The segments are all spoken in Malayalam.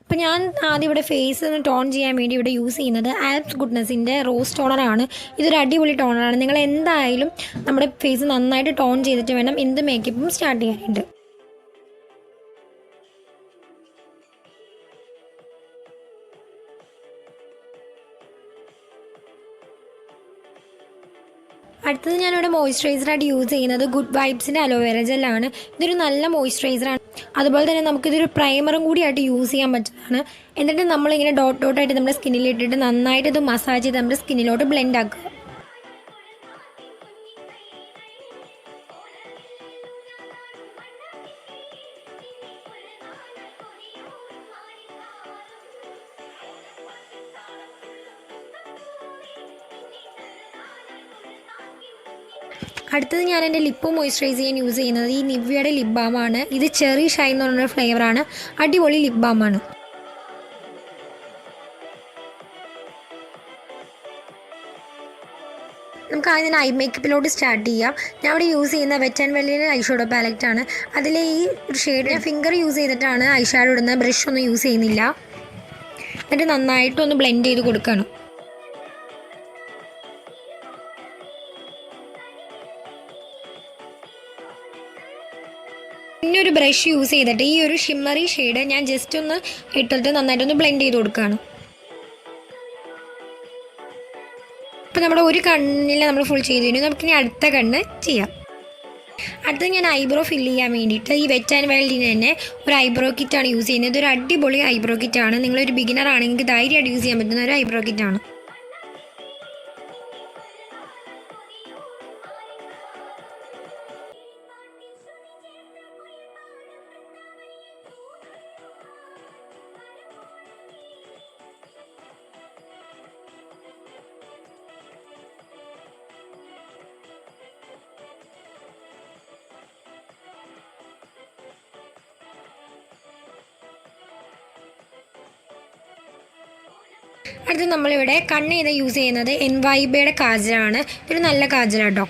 അപ്പോൾ ഞാൻ ആദ്യം ഇവിടെ ഫേസ് ഒന്ന് ടോൺ ചെയ്യാൻ വേണ്ടി ഇവിടെ യൂസ് ചെയ്യുന്നത് ആൽപ്സ് ഗുഡ്നെസ്സിൻ്റെ റോസ് ടോണറാണ്. ഇതൊരു അടിപൊളി ടോണറാണ്. നിങ്ങൾ എന്തായാലും നമ്മുടെ ഫേസ് നന്നായിട്ട് ടോൺ ചെയ്തിട്ട് വേണം എന്ത് മേക്കപ്പും സ്റ്റാർട്ട് ചെയ്യാനായിട്ട്. അടുത്തത് ഞാനിവിടെ മോയ്സ്ചറൈസറായിട്ട് യൂസ് ചെയ്യുന്നത് ഗുഡ് വൈബ്സിൻ്റെ അലോവേര ജെല്ലാണ്. ഇതൊരു നല്ല മോയ്സ്ചറൈസറാണ്. അതുപോലെ തന്നെ നമുക്കിതൊരു പ്രൈമറും കൂടിയായിട്ട് യൂസ് ചെയ്യാൻ പറ്റുന്നതാണ്. എന്നിട്ട് നമ്മളിങ്ങനെ ഡോട്ട് ഡോട്ടായിട്ട് നമ്മുടെ സ്കിന്നിലിട്ടിട്ട് നന്നായിട്ട് ഇത് മസാജ് ചെയ്ത് നമ്മുടെ സ്കിന്നിലോട്ട് ബ്ലെൻഡ് ആക്കുക. അടുത്തത് ഞാൻ എൻ്റെ ലിപ്പ് മോയ്സ്ചറൈസ് ചെയ്യാൻ യൂസ് ചെയ്യുന്നത് ഈ നിവ്യയുടെ ലിപ് ബാമാണ്. ഇത് ചെറി ഷൈൻ എന്ന് പറഞ്ഞൊരു ഫ്ലേവറാണ്. അടിപൊളി ലിപ് ബാമാണ്. നമുക്ക് ആദ്യം ഐ മേക്കപ്പിലോട്ട് സ്റ്റാർട്ട് ചെയ്യാം. ഞാൻ ഇവിടെ യൂസ് ചെയ്യുന്ന വെറ്റ് ആൻഡ് വെല്ലിൻ്റെ ഐ ഷാഡോ പാലറ്റാണ്. അതിലെ ഈ ഒരു ഷെയ്ഡ് ഞാൻ ഫിംഗർ യൂസ് ചെയ്തിട്ടാണ് ഐ ഷാഡോ ഇടുന്നത്. ബ്രഷ് ഒന്നും യൂസ് ചെയ്യുന്നില്ല. എന്നിട്ട് നന്നായിട്ടൊന്ന് ബ്ലെൻഡ് ചെയ്ത് കൊടുക്കണം. പിന്നെ ഒരു ബ്രഷ് യൂസ് ചെയ്തിട്ട് ഈ ഒരു ഷിമ്മറി ഷെയ്ഡ് ഞാൻ ജസ്റ്റ് ഒന്ന് ഇട്ടിട്ട് നന്നായിട്ടൊന്ന് ബ്ലെൻഡ് ചെയ്ത് കൊടുക്കുകയാണ്. അപ്പോൾ നമ്മുടെ ഒരു കണ്ണിൽ നമ്മൾ ഫുൾ ചെയ്ത് കഴിഞ്ഞു. നമുക്കിനി അടുത്ത കണ്ണ് ചെയ്യാം. അടുത്തത് ഞാൻ ഐബ്രോ ഫില്ല് ചെയ്യാൻ വേണ്ടിയിട്ട് ഈ വെറ്റ് ആൻഡ് വൈൽഡിന് തന്നെ ഒരു ഐബ്രോ കിറ്റാണ് യൂസ് ചെയ്യുന്നത്. ഇതൊരു അടിപൊളി ഐബ്രോ കിറ്റാണ്. നിങ്ങളൊരു ബിഗിനർ ആണെങ്കിൽ ധൈര്യമായിട്ട് യൂസ് ചെയ്യാൻ പറ്റുന്ന ഒരു ഐബ്രോ കിറ്റാണ്. അടുത്ത് നമ്മളിവിടെ കണ്ണ് ചെയ്ത് യൂസ് ചെയ്യുന്നത് എൻവൈബയുടെ കാജലാണ്. ഇതൊരു നല്ല കാജലാട്ടോ.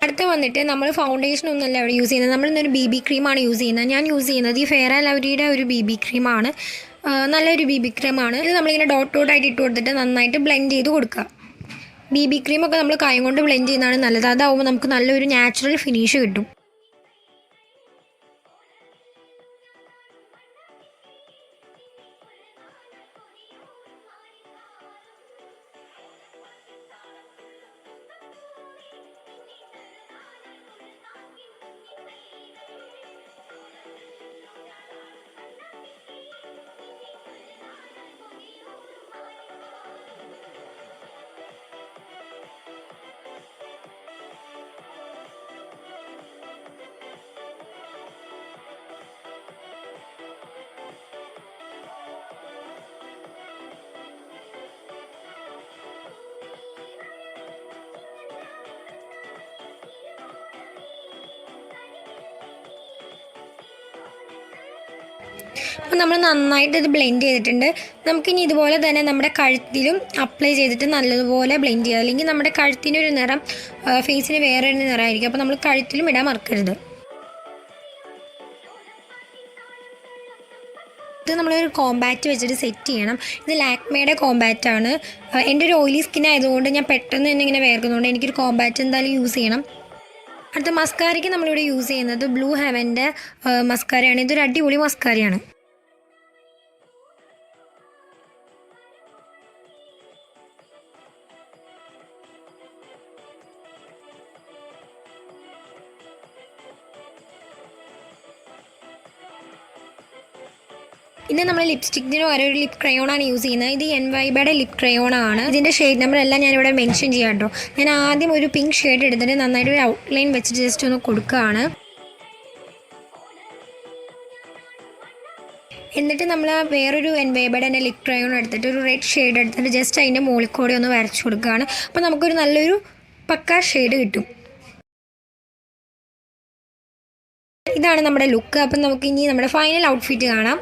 അടുത്ത് വന്നിട്ട് നമ്മൾ ഫൗണ്ടേഷൻ ഒന്നുമല്ല ഇവിടെ യൂസ് ചെയ്യുന്നത്. നമ്മളിന്നൊരു BB ക്രീമാണ് യൂസ് ചെയ്യുന്നത്. ഞാൻ യൂസ് ചെയ്യുന്നത് ഈ ഫെയർ ആൻഡ് ലവ്ലിയുടെ ഒരു BB ക്രീമാണ്. നല്ലൊരു BB ക്രീമാണ്. ഇത് നമ്മളിങ്ങനെ ഡോട്ട് ഡോട്ടായിട്ട് ഇട്ട് കൊടുത്തിട്ട് നന്നായിട്ട് ബ്ലെൻഡ് ചെയ്ത് കൊടുക്കുക. BB ക്രീമൊക്കെ നമ്മൾ കൈ കൊണ്ട് ബ്ലെൻഡ് ചെയ്യുന്നതാണ് നല്ലത്. അതാവുമ്പോൾ നമുക്ക് നല്ലൊരു നാച്ചുറൽ ഫിനിഷ് കിട്ടും. അപ്പോൾ നമ്മൾ നന്നായിട്ട് ഇത് ബ്ലെൻഡ് ചെയ്തിട്ടുണ്ട്. നമുക്കിനി ഇതുപോലെ തന്നെ നമ്മുടെ കഴുത്തിലും അപ്ലൈ ചെയ്തിട്ട് നല്ലതുപോലെ ബ്ലെൻഡ് ചെയ്യുക. അല്ലെങ്കിൽ നമ്മുടെ കഴുത്തിനൊരു നിറം ഫേസിന് വേറൊരു നിറമായിരിക്കും. അപ്പോൾ നമ്മൾ കഴുത്തിലും ഇടാൻ മറക്കരുത്. ഇത് നമ്മളൊരു കോമ്പാക്റ്റ് വെച്ചിട്ട് സെറ്റ് ചെയ്യണം. ഇത് ലാക്മേയുടെ കോമ്പാക്റ്റാണ്. എൻ്റെ ഒരു ഓയിലി സ്കിൻ ആയതുകൊണ്ട് ഞാൻ പെട്ടെന്ന് തന്നെ ഇങ്ങനെ വേർക്കുന്നതുകൊണ്ട് എനിക്കൊരു കോമ്പാക്റ്റ് എന്തായാലും യൂസ് ചെയ്യണം. അടുത്ത മസ്കാരയ്ക്ക് നമ്മളിവിടെ യൂസ് ചെയ്യുന്നത് ബ്ലൂ ഹെവൻ്റെ മസ്കാരയാണ്. ഇതൊരു അടിപൊളി മസ്കാരയാണ്. ഇനി നമ്മൾ ലിപ്സ്റ്റിക്കിന് പകരം ഒരു ലിപ് ക്രയോണാണ് യൂസ് ചെയ്യുന്നത്. ഇത് എൻവൈബയുടെ ലിപ് ക്രയോണാണ്. ഇതിൻ്റെ ഷെയ്ഡ് നമ്പർ എല്ലാം ഞാനിവിടെ മെൻഷൻ ചെയ്യാം കേട്ടോ. ഞാൻ ആദ്യം ഒരു പിങ്ക് ഷെയ്ഡ് എടുത്തിട്ട് നന്നായിട്ട് ഒരു ഔട്ട്ലൈൻ വെച്ചിട്ട് ജസ്റ്റ് ഒന്ന് കൊടുക്കുകയാണ്. എന്നിട്ട് നമ്മൾ വേറൊരു എൻവൈബയുടെ തന്നെ ലിപ് ക്രയോൺ എടുത്തിട്ട് ഒരു റെഡ് ഷെയ്ഡ് എടുത്തിട്ട് ജസ്റ്റ് അതിൻ്റെ മുകളിൽ കൂടെ ഒന്ന് വരച്ചു കൊടുക്കുകയാണ്. അപ്പോൾ നമുക്കൊരു നല്ലൊരു പക്കാ ഷെയ്ഡ് കിട്ടും. ഇതാണ് നമ്മുടെ ലുക്ക്. അപ്പം നമുക്ക് ഇനി നമ്മുടെ ഫൈനൽ ഔട്ട്ഫിറ്റ് കാണാം.